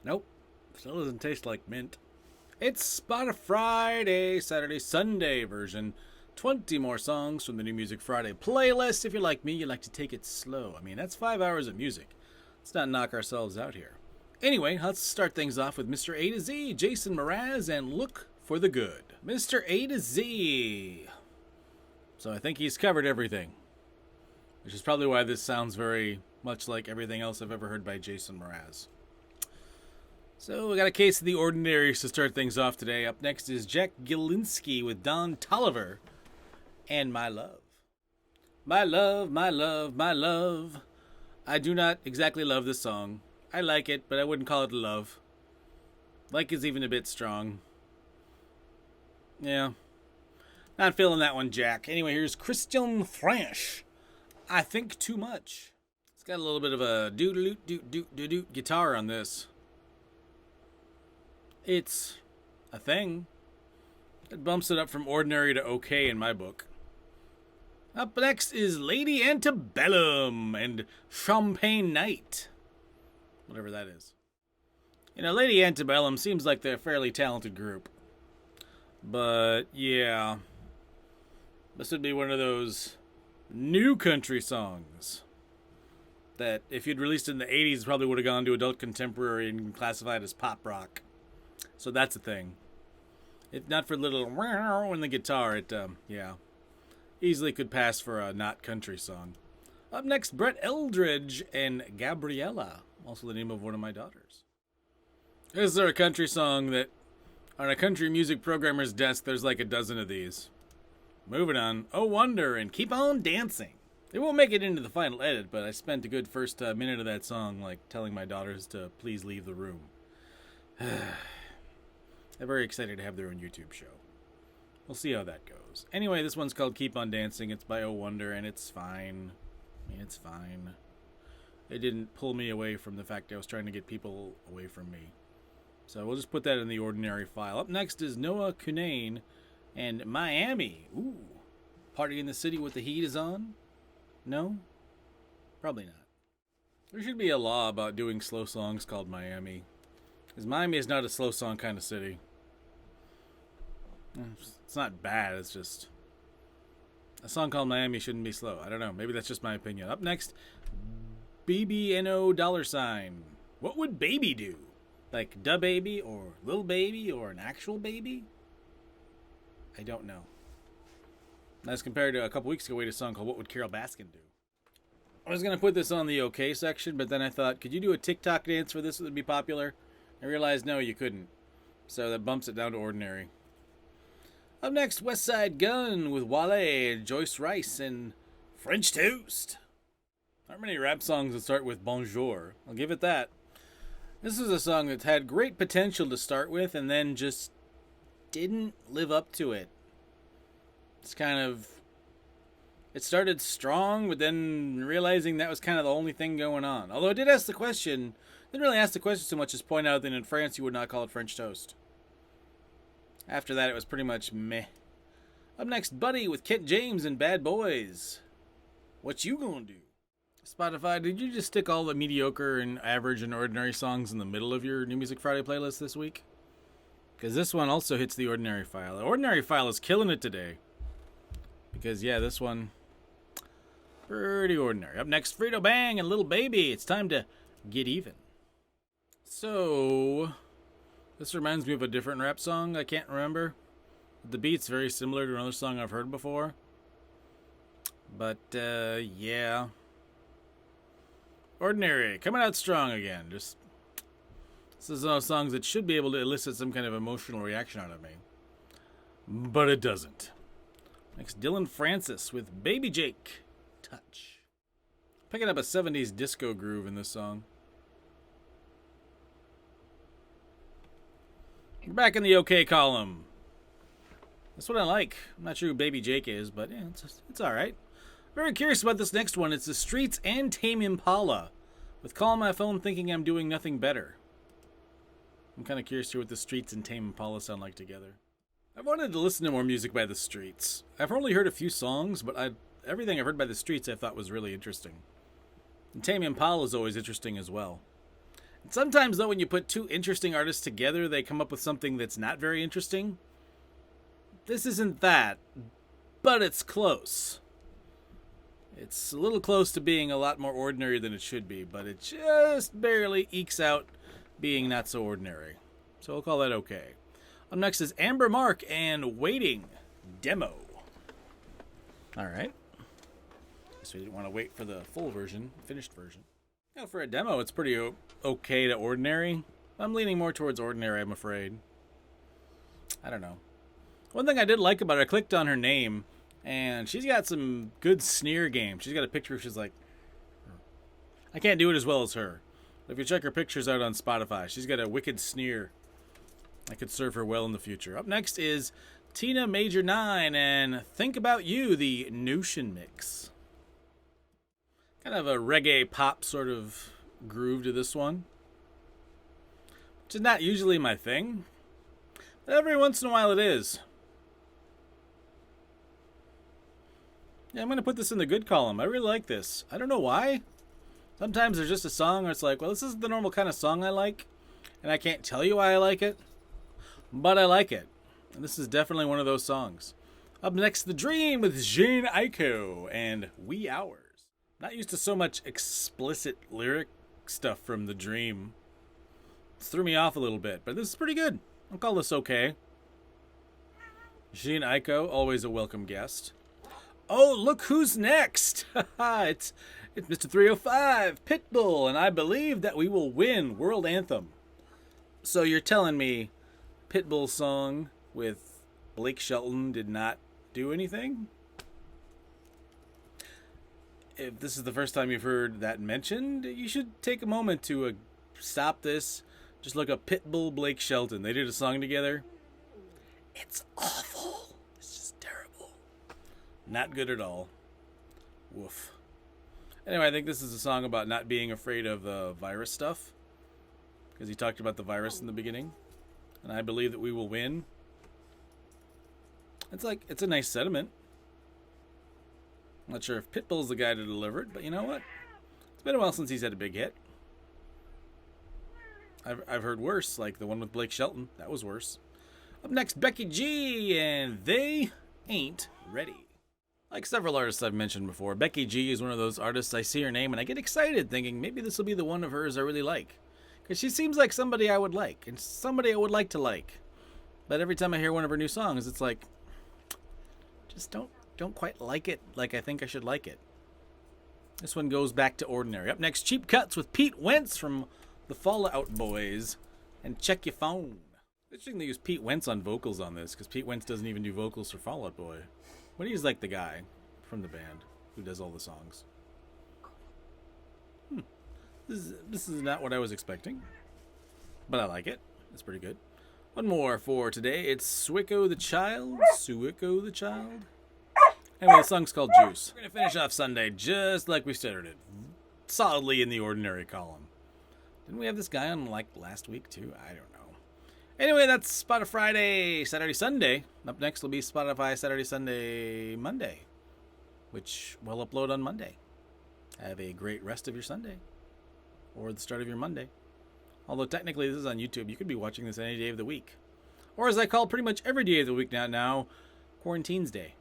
Nope. Still doesn't taste like mint. It's Spotify Friday, Saturday, Sunday version. 20 more songs from the New Music Friday playlist. If you're like me, you like to take it slow. I mean, that's 5 hours of music. Let's not knock ourselves out here. Anyway, let's start things off with Mr. A to Z, Jason Mraz, and Look for the Good. Mr. A to Z. So I think he's covered everything, which is probably why this sounds very much like everything else I've ever heard by Jason Mraz. So we got a case of the ordinaries to start things off today. Up next is Jack Gilinsky with Don Tolliver and My Love. My love, my love, my love. I do not exactly love this song. I like it, but I wouldn't call it love. Like is even a bit strong. Yeah. Not feeling that one, Jack. Anyway, here's Christian French. I think too much. It's got a little bit of a doo-doo-doo-doo-doo-doo guitar on this. It's a thing. It bumps it up from ordinary to okay in my book. Up next is Lady Antebellum and Champagne Night. Whatever that is. You know, Lady Antebellum seems like they're a fairly talented group. But, yeah. This would be one of those new country songs that if you'd released it in the 80s, probably would have gone to adult contemporary and classified as pop rock. So that's a thing. If not for little wow in the guitar, it, easily could pass for a not country song. Up next, Brett Eldredge and Gabriella, also the name of one of my daughters. Is there a country song that, on a country music programmer's desk, there's like a dozen of these? Moving on, Oh Wonder and Keep On Dancing. They won't make it into the final edit, but I spent a good first minute of that song, like, telling my daughters to please leave the room. They're very excited to have their own YouTube show. We'll see how that goes. Anyway, this one's called Keep On Dancing. It's by Oh Wonder, and it's fine. I mean, it's fine. It didn't pull me away from the fact I was trying to get people away from me. So we'll just put that in the ordinary file. Up next is Noah Cunane and Miami. Ooh. Party in the city with the heat is on? No? Probably not. There should be a law about doing slow songs called Miami. Because Miami is not a slow song kind of city. It's not bad, it's just... a song called Miami shouldn't be slow. I don't know, maybe that's just my opinion. Up next, bbno $. What would baby do? Like Da Baby, or Lil Baby, or an actual baby? I don't know. That's compared to a couple weeks ago, we had a song called What Would Carol Baskin Do? I was going to put this on the okay section, but then I thought, could you do a TikTok dance for this that would be popular? I realized, no, you couldn't. So that bumps it down to ordinary. Up next, Westside Gunn with Wale, Joyce Rice, and French Toast. Aren't many rap songs that start with bonjour. I'll give it that. This is a song that's had great potential to start with and then just didn't live up to it. It's kind of... it started strong, but then realizing that was kind of the only thing going on. Although it did ask the question... didn't really ask the question so much as point out that in France you would not call it French toast. After that, it was pretty much meh. Up next, Buddy with Kent James and Bad Boys. What you gonna do? Spotify, did you just stick all the mediocre and average and ordinary songs in the middle of your New Music Friday playlist this week? Because this one also hits the ordinary file. The ordinary file is killing it today. Because, yeah, this one, pretty ordinary. Up next, Fredo Bang and Little Baby. It's time to get even. So, this reminds me of a different rap song I can't remember. The beat's very similar to another song I've heard before. But, yeah. Ordinary, coming out strong again. This is one of those songs that should be able to elicit some kind of emotional reaction out of me. But it doesn't. Next, Dillon Francis with Babyjake, Touch. Picking up a 70s disco groove in this song. We're back in the OK column. That's what I like. I'm not sure who Babyjake is, but yeah, it's alright. Very curious about this next one. It's The Streets and Tame Impala with Call My Phone Thinking I'm Doing Nothing Better. I'm kind of curious to hear what The Streets and Tame Impala sound like together. I've wanted to listen to more music by The Streets. I've only heard a few songs, but everything I've heard by The Streets I thought was really interesting. And Tame Impala is always interesting as well. Sometimes, though, when you put two interesting artists together, they come up with something that's not very interesting. This isn't that, but it's close. It's a little close to being a lot more ordinary than it should be, but it just barely ekes out being not so ordinary. So we'll call that okay. Up next is Amber Mark and Waiting Demo. Alright. So you didn't want to wait for the full version, finished version. Now for a demo, it's pretty okay to ordinary. I'm leaning more towards ordinary, I'm afraid. I don't know. One thing I did like about her, I clicked on her name, and she's got some good sneer game. She's got a picture, she's like... I can't do it as well as her. But if you check her pictures out on Spotify, she's got a wicked sneer. I could serve her well in the future. Up next is Tiana Major9 and Think About You, the Notion Mix. Kind of a reggae pop sort of groove to this one, which is not usually my thing, but every once in a while it is. Yeah, I'm going to put this in the good column. I really like this. I don't know why. Sometimes there's just a song where it's like, well, this isn't the normal kind of song I like, and I can't tell you why I like it, but I like it. And this is definitely one of those songs. Up next, The Dream with Jhene, Aiko, and Wee Hours. Not used to so much explicit lyric stuff from The Dream. It threw me off a little bit, but this is pretty good. I'll call this okay. Jhene, Aiko, always a welcome guest. Oh, look who's next! it's Mr. 305, Pitbull, and I believe that we will win World Anthem. So you're telling me Pitbull's song with Blake Shelton did not do anything? If this is the first time you've heard that mentioned, you should take a moment to stop this. Just look up Pitbull, Blake Shelton. They did a song together. It's awful. It's just terrible. Not good at all. Woof. Anyway, I think this is a song about not being afraid of the virus stuff, because he talked about the virus in the beginning. And I believe that we will win. It's a nice sentiment. I'm not sure if Pitbull's the guy to deliver it, but you know what? It's been a while since he's had a big hit. I've heard worse, like the one with Blake Shelton. That was worse. Up next, Becky G, and They Ain't Ready. Like several artists I've mentioned before, Becky G is one of those artists I see her name and I get excited thinking maybe this will be the one of hers I really like. Because she seems like somebody I would like, and somebody I would like to like. But every time I hear one of her new songs, it's like, just don't quite like it like I think I should like it. This one goes back to ordinary. Up next, Cheap Cuts with Pete Wentz from the Fallout Boys and Check Your Phone. Interesting they use Pete Wentz on vocals on this, because Pete Wentz doesn't even do vocals for Fallout Boy. But he's like the guy from the band who does all the songs. This is not what I was expecting, but I like it. It's pretty good. One more for today. It's Sueco the Child. Sueco the Child. Anyway, the song's called Juice. We're going to finish off Sunday just like we started it. Solidly in the ordinary column. Didn't we have this guy on like last week too? I don't know. Anyway, that's Spotify Friday, Saturday, Sunday. Up next will be Spotify Saturday, Sunday, Monday, which will upload on Monday. Have a great rest of your Sunday. Or the start of your Monday. Although technically this is on YouTube. You could be watching this any day of the week. Or as I call pretty much every day of the week now, Quarantine's Day.